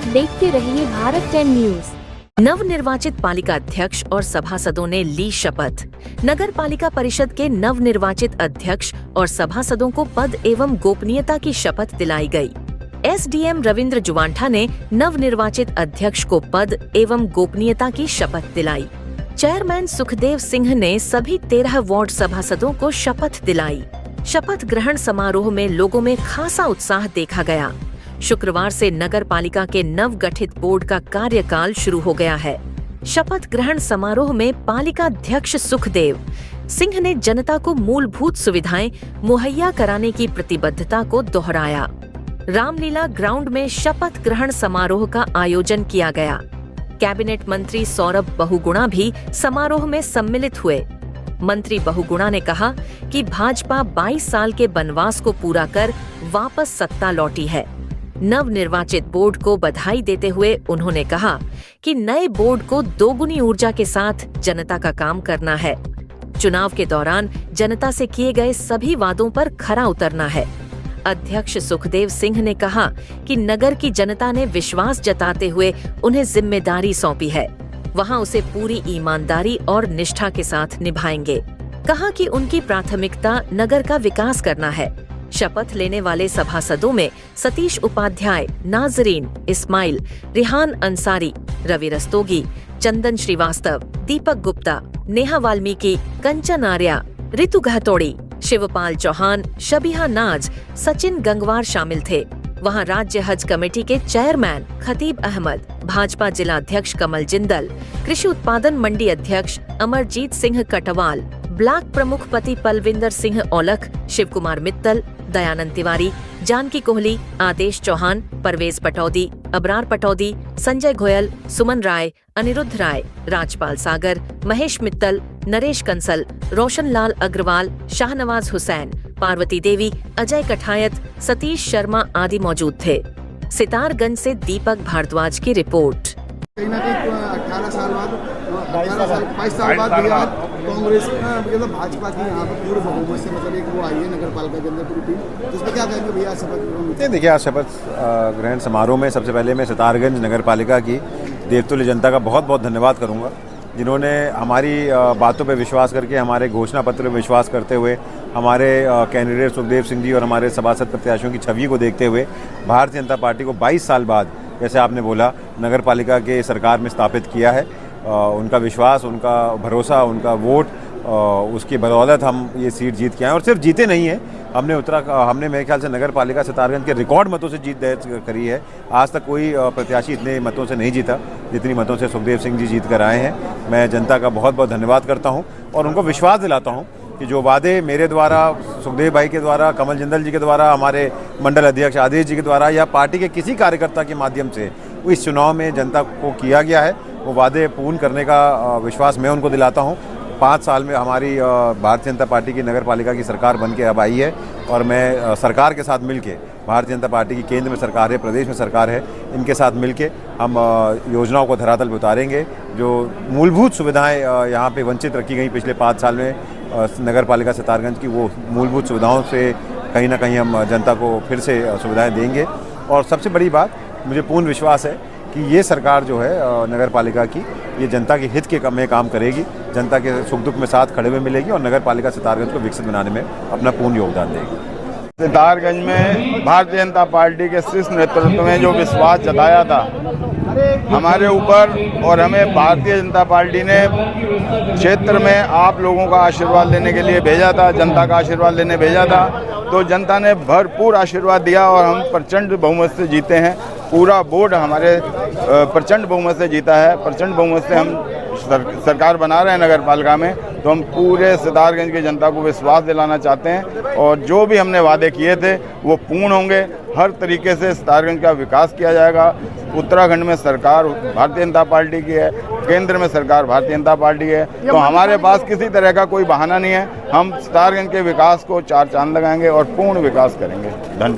देखते रहिए भारत 10 न्यूज। नवनिर्वाचित पालिका अध्यक्ष और सभासदों ने ली शपथ। नगर पालिका परिषद के नवनिर्वाचित अध्यक्ष और सभासदों को पद एवं गोपनीयता की शपथ दिलाई गई। एसडीएम रविंद्र जुवांठा ने नवनिर्वाचित अध्यक्ष को पद एवं गोपनीयता की शपथ दिलाई। चेयरमैन सुखदेव सिंह ने सभी 13 वार्ड सभासदों को शपथ दिलाई। शपथ ग्रहण समारोह में लोगों में खासा उत्साह देखा गया। शुक्रवार से नगर पालिका के नवगठित बोर्ड का कार्यकाल शुरू हो गया है। शपथ ग्रहण समारोह में पालिका अध्यक्ष सुखदेव सिंह ने जनता को मूलभूत सुविधाएं मुहैया कराने की प्रतिबद्धता को दोहराया। रामलीला ग्राउंड में शपथ ग्रहण समारोह का आयोजन किया गया। कैबिनेट मंत्री सौरभ बहुगुणा भी समारोह में सम्मिलित हुए। मंत्री बहुगुणा ने कहा कि भाजपा 22 साल के वनवास को पूरा कर वापस सत्ता लौटी है। नवनिर्वाचित बोर्ड को बधाई देते हुए उन्होंने कहा कि नए बोर्ड को दोगुनी ऊर्जा के साथ जनता का काम करना है। चुनाव के दौरान जनता से किए गए सभी वादों पर खरा उतरना है। अध्यक्ष सुखदेव सिंह ने कहा कि नगर की जनता ने विश्वास जताते हुए उन्हें जिम्मेदारी सौंपी है, वहां उसे पूरी ईमानदारी और निष्ठा के साथ निभाएंगे। कहा कि उनकी प्राथमिकता नगर का विकास करना है। शपथ लेने वाले सभासदों में सतीश उपाध्याय, नाजरीन, इस्माइल, रिहान अंसारी, रवि रस्तोगी, चंदन श्रीवास्तव, दीपक गुप्ता, नेहा वाल्मीकि, कंचन आर्या, ऋतु गहतोड़ी, शिवपाल चौहान, शबीहा नाज, सचिन गंगवार शामिल थे। वहां राज्य हज कमेटी के चेयरमैन खतीब अहमद, भाजपा जिला अध्यक्ष कमल जिंदल, कृषि उत्पादन मंडी अध्यक्ष अमरजीत सिंह कटवाल, ब्लॉक प्रमुख पति पलविंदर सिंह औलख, शिव कुमार मित्तल, दयानंद तिवारी, जानकी कोहली, आदेश चौहान, परवेज पटौदी, अबरार पटौदी, संजय गोयल, सुमन राय, अनिरुद्ध राय, राजपाल सागर, महेश मित्तल, नरेश कंसल, रोशन लाल अग्रवाल, शाहनवाज हुसैन, पार्वती देवी, अजय कठायत, सतीश शर्मा आदि मौजूद थे। सितारगंज से दीपक भारद्वाज की रिपोर्ट। कहीं ना कहीं 18 साल बाद 22 साल बाद कांग्रेस मतलब भाजपा की यहाँ पर पूर्व बहुमत से मतलब एक वो आई है नगर पालिका के अंदर पूरी टीम, तो इसमें क्या कहेंगे भैया शपथ? देखिए, आज शपथ ग्रहण समारोह में सबसे पहले मैं सितारगंज नगर पालिका की देवतुल्य जनता का बहुत बहुत धन्यवाद करूँगा, जिन्होंने हमारी बातों पर विश्वास करके, हमारे घोषणा पत्र पर विश्वास करते हुए, हमारे कैंडिडेट सुखदेव सिंह जी और हमारे सभासद प्रत्याशियों की छवि को देखते हुए भारतीय जनता पार्टी को 22 साल बाद, जैसे आपने बोला, नगर पालिका के सरकार में स्थापित किया है। उनका विश्वास, उनका भरोसा, उनका वोट, उसकी बदौलत हम ये सीट जीत के आए। और सिर्फ जीते नहीं हैं, हमने मेरे ख्याल से नगर पालिका सितारगंज के रिकॉर्ड मतों से जीत दर्ज करी है। आज तक कोई प्रत्याशी इतने मतों से नहीं जीता जितनी मतों से सुखदेव सिंह जी जीत कर आए हैं। मैं जनता का बहुत बहुत धन्यवाद करता हूँ और उनको विश्वास दिलाता हूँ कि जो वादे मेरे द्वारा, सुखदेव भाई के द्वारा, कमल जिंदल जी के द्वारा, हमारे मंडल अध्यक्ष आदेश जी के द्वारा या पार्टी के किसी कार्यकर्ता के माध्यम से इस चुनाव में जनता को किया गया है, वो वादे पूर्ण करने का विश्वास मैं उनको दिलाता हूँ। 5 साल में हमारी भारतीय जनता पार्टी की नगर पालिका की सरकार बन के अब आई है और मैं सरकार के साथ मिलके, भारतीय जनता पार्टी की केंद्र में सरकार है, प्रदेश में सरकार है, इनके साथ मिलके हम योजनाओं को धरातल पर उतारेंगे। जो मूलभूत सुविधाएं यहाँ पे वंचित रखी गई पिछले 5 साल में नगर पालिका सितारगंज की, वो मूलभूत सुविधाओं से कहीं ना कहीं हम जनता को फिर से सुविधाएं देंगे। और सबसे बड़ी बात, मुझे पूर्ण विश्वास है कि ये सरकार जो है नगर पालिका की, ये जनता के हित के में काम करेगी, जनता के सुख दुख में साथ खड़े हुए मिलेगी और नगर पालिका सितारगंज को विकसित बनाने में अपना पूर्ण योगदान देगी। सितारगंज में भारतीय जनता पार्टी के शीर्ष नेतृत्व में जो विश्वास जताया था हमारे ऊपर, और हमें भारतीय जनता पार्टी ने क्षेत्र में आप लोगों का आशीर्वाद लेने के लिए भेजा था, जनता का आशीर्वाद लेने भेजा था, तो जनता ने भरपूर आशीर्वाद दिया और हम प्रचंड बहुमत से जीते हैं। पूरा बोर्ड हमारे प्रचंड बहुमत से जीता है। प्रचंड बहुमत से हम सरकार बना रहे हैं नगर पालिका में, तो हम पूरे सितारगंज की जनता को विश्वास दिलाना चाहते हैं और जो भी हमने वादे किए थे वो पूर्ण होंगे। हर तरीके से सितारगंज का विकास किया जाएगा। उत्तराखंड में सरकार भारतीय जनता पार्टी की है, केंद्र में सरकार भारतीय जनता पार्टी है, तो हमारे पास किसी तरह का कोई बहाना नहीं है। हम सितारगंज के विकास को 4 चांद लगाएंगे और पूर्ण विकास करेंगे। धन्यवाद।